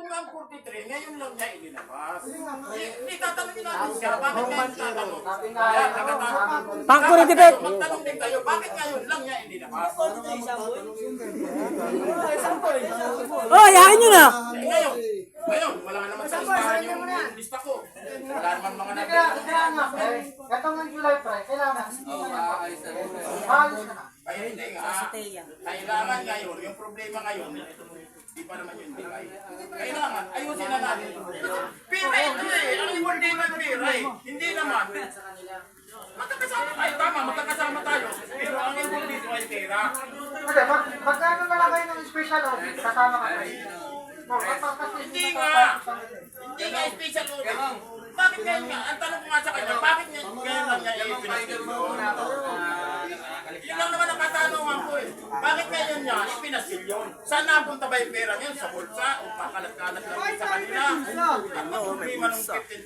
Kung ang 43, ngayon lang niya ilinabas. Hindi tatanungin natin siya, bakit ngayon tatanong? Pang Kuritipet! Magtanong din kayo, bakit ngayon lang niya ilinabas? Oh, yakin nyo na! Ngayon, wala naman sa listahan yung lista ko. Wala naman mga Kaya nga, pre. Katong ang July, pre. Kailangan. Ayos na. Kaya hindi nga. Kailangan ngayon, yung problema ngayon, hindi pa naman yun bigay. Kailangan, ayusin na natin. Pira ito eh. Ang reward din ng pira eh. Hindi naman. Magkakasama tayo, tama, magkakasama tayo. Pero ang reward dito ay pira. Hindi, magkano na lang kayo ng special office? Kasama ka pre. Hindi nga. Hindi nga special order. Bakit ngayon nga? Ang tanong ko nga sa kanya, bakit ngayon lang niya ipinasilyon? Yun lang naman ang katanungan ko eh. Bakit ngayon niya ipinasilyon? Saan napunta ba yung pera niya? Sa bulsa? O pakalat-kalat lang sa kanila? Ang problema ng 15,000